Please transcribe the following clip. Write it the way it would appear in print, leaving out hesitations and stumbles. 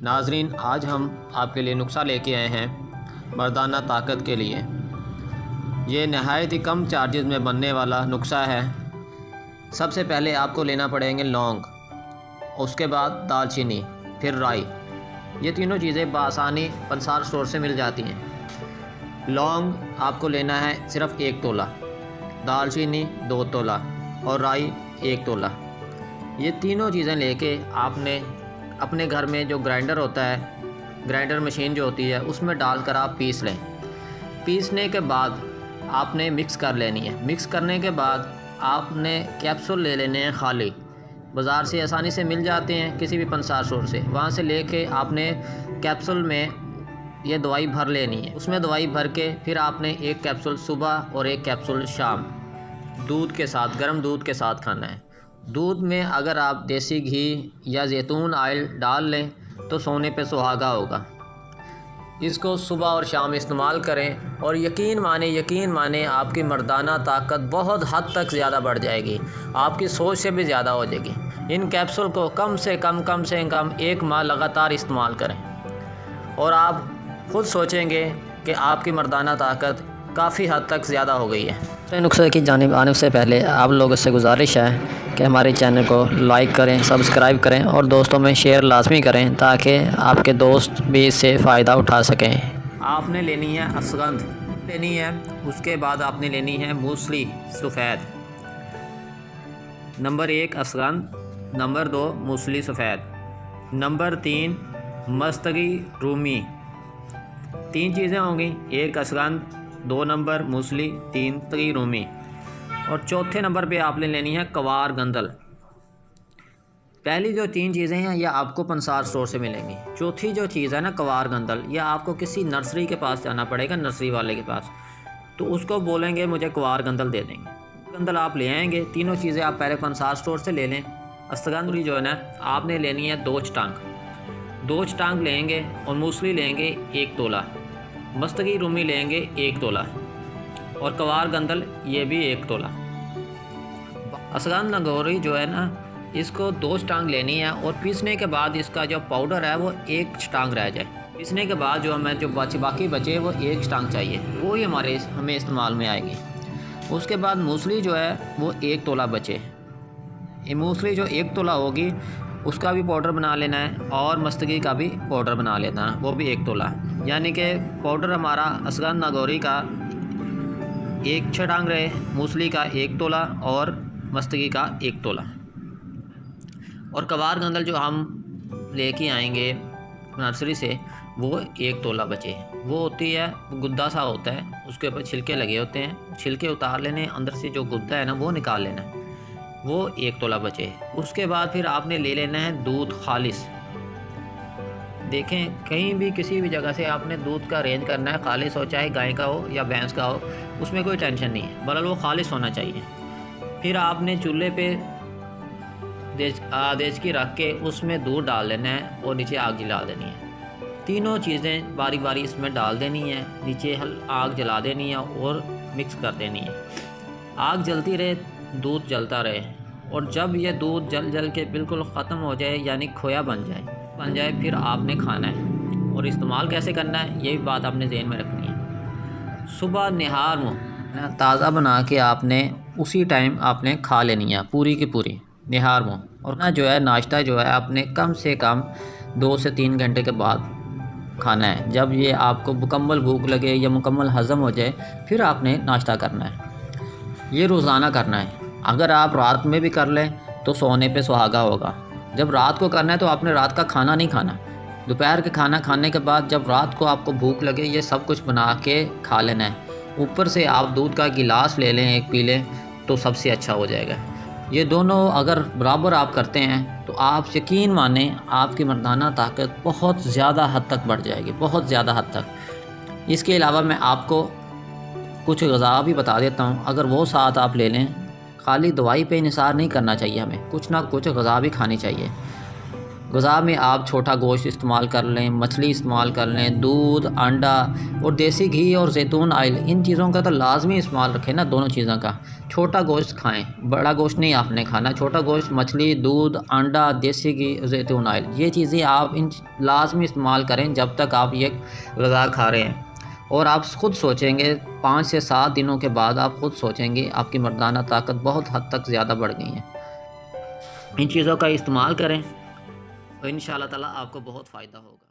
नाजरीन, आज हम आपके लिए नुस्खा लेके आए हैं मर्दाना ताकत के लिए। ये नहायत ही कम चार्जेस में बनने वाला नुस्खा है। सबसे पहले आपको लेना पड़ेंगे लौंग, उसके बाद दालचीनी, फिर राई। ये तीनों चीज़ें बआसानी पंसार स्टोर से मिल जाती हैं। लौंग आपको लेना है सिर्फ़ 1 तोला, दालचीनी 2 तोला और राई 1 तोला। ये तीनों चीज़ें लेके आपने अपने घर में जो ग्राइंडर होता है, ग्राइंडर मशीन जो होती है, उसमें डालकर आप पीस लें। पीसने के बाद आपने मिक्स कर लेनी है। मिक्स करने के बाद आपने कैप्सूल ले लेने हैं खाली। बाज़ार से आसानी से मिल जाते हैं, किसी भी पंसार स्टोर से। वहाँ से लेके आपने कैप्सूल में ये दवाई भर लेनी है। उसमें दवाई भर के फिर आपने एक कैप्सूल सुबह और एक कैप्सूल शाम दूध के साथ, गर्म दूध के साथ खाना है। दूध में अगर आप देसी घी या जैतून ऑयल डाल लें तो सोने पे सुहागा होगा। इसको सुबह और शाम इस्तेमाल करें और यकीन माने आपकी मर्दाना ताकत बहुत हद तक ज़्यादा बढ़ जाएगी। आपकी सोच से भी ज़्यादा हो जाएगी। इन कैप्सूल को कम से कम 1 माह लगातार इस्तेमाल करें और आप ख़ुद सोचेंगे कि आपकी मर्दाना ताकत काफ़ी हद तक ज़्यादा हो गई है। तो नुस्खे की जानिब आने से पहले आप लोगों से गुजारिश है कि हमारे चैनल को लाइक करें, सब्सक्राइब करें और दोस्तों में शेयर लाजमी करें ताकि आपके दोस्त भी इससे फ़ायदा उठा सकें। आपने लेनी है असगंध लेनी है, उसके बाद आपने लेनी है मूसली सफ़ेद। नंबर 1 असगंध, नंबर 2 मूसली सफ़ेद, नंबर 3 मस्तगी रूमी। 3 चीज़ें होंगी, 1 असगंध, 2 नंबर मूसली, 3 तगी रूमी और चौथे नंबर पे आपने लेनी है कवार गंदल। पहली जो 3 चीज़ें हैं यह आपको पंसार स्टोर से मिलेंगी। चौथी जो चीज़ है ना कवार गंदल, यह आपको किसी नर्सरी के पास जाना पड़ेगा, नर्सरी वाले के पास। तो उसको बोलेंगे मुझे कवार गंदल दे देंगे। गंदल आप ले आएंगे। तीनों चीज़ें आप पहले पंसार स्टोर से ले लें। असगंध जो है ना आपने लेनी है 2 चटांग, 2 चटांग लेंगे और मूसली लेंगे 1 तोला, मस्तगी रूमी लेंगे 1 तोला और कवार गंदल ये भी 1 तोला। असगंध लंगोरी जो है ना इसको 2 चटांग लेनी है और पीसने के बाद इसका जो पाउडर है वो 1 चटांग रह जाए। पीसने के बाद जो हमें जो बाकी बचे वो 1 चटांग चाहिए, वो ही हमें इस्तेमाल में आएगी। उसके बाद मूसली जो है वो 1 तोला बचे। ये मूसली जो 1 तोला होगी उसका भी पाउडर बना लेना है और मस्तगी का भी पाउडर बना लेना है, वो भी 1 तोला। यानी कि पाउडर हमारा असगंध नागौरी का 1 चटांग रहे, मूसली का 1 तोला और मस्तगी का 1 तोला। और कवार गंदल जो हम लेके आएंगे नर्सरी से वो 1 तोला बचे। वो होती है गुद्दा सा होता है, उसके ऊपर छिलके लगे होते हैं, छिलके उतार लेने, अंदर से जो गुद्दा है ना वो निकाल लेना है, वो 1 तोला बचे। उसके बाद फिर आपने ले लेना है दूध खालिस। देखें कहीं भी किसी भी जगह से आपने दूध का अरेंज करना है, खालिस हो, चाहे गाय का हो या भैंस का हो, उसमें कोई टेंशन नहीं है, बल्कि वो खालिस होना चाहिए। फिर आपने चूल्हे पे देचकी रख के उसमें दूध डाल लेना है और नीचे आग जला देनी है। तीनों चीज़ें बारी बारी इसमें डाल देनी है, नीचे आग जला देनी है और मिक्स कर देनी है। आग जलती रहे, दूध जलता रहे और जब ये दूध जल के बिल्कुल ख़त्म हो जाए यानी खोया बन जाए फिर आपने खाना है। और इस्तेमाल कैसे करना है ये भी बात आपने ज़हन में रखनी है। सुबह निहार मुँह ताज़ा बना के आपने उसी टाइम आपने खा लेनी है, पूरी की पूरी निहार मुँह। और ना जो है नाश्ता जो है आपने कम से कम 2 से 3 घंटे के बाद खाना है। जब ये आपको मुकम्मल भूख लगे या मुकम्मल हज़म हो जाए फिर आपने नाश्ता करना है। ये रोज़ाना करना है। अगर आप रात में भी कर लें तो सोने पे सुहागा होगा। जब रात को करना है तो आपने रात का खाना नहीं खाना। दोपहर के खाना खाने के बाद जब रात को आपको भूख लगे ये सब कुछ बना के खा लेना है। ऊपर से आप दूध का गिलास ले लें, 1 पी लें तो सबसे अच्छा हो जाएगा। ये दोनों अगर बराबर आप करते हैं तो आप यकीन माने आपकी मर्दाना ताकत बहुत ज़्यादा हद तक बढ़ जाएगी, बहुत ज़्यादा हद तक। इसके अलावा मैं आपको कुछ ग़िज़ा भी बता देता हूँ, अगर वो साथ आप ले लें। खाली दवाई पे निसार नहीं करना चाहिए, हमें कुछ ना कुछ ग़िज़ा भी खानी चाहिए। ग़िज़ा में आप छोटा गोश्त इस्तेमाल कर लें, मछली इस्तेमाल कर लें, दूध, अंडा और देसी घी और ज़ैतून ऑयल, इन चीज़ों का तो लाजमी इस्तेमाल रखें ना, दोनों चीज़ों का। छोटा गोश्त खाएं, बड़ा गोश्त नहीं आपने खाना। छोटा गोश्त, मछली, दूध, अंडा, देसी घी, ज़ैतून ऑयल, ये चीज़ें आप इन लाजमी इस्तेमाल करें जब तक आप ये ग़िज़ा खा रहे हैं। और आप ख़ुद सोचेंगे 5 से 7 दिनों के बाद आप ख़ुद सोचेंगे आपकी मर्दाना ताकत बहुत हद तक ज़्यादा बढ़ गई है। इन चीज़ों का इस्तेमाल करें तो इंशाअल्लाह ताला आपको बहुत फ़ायदा होगा।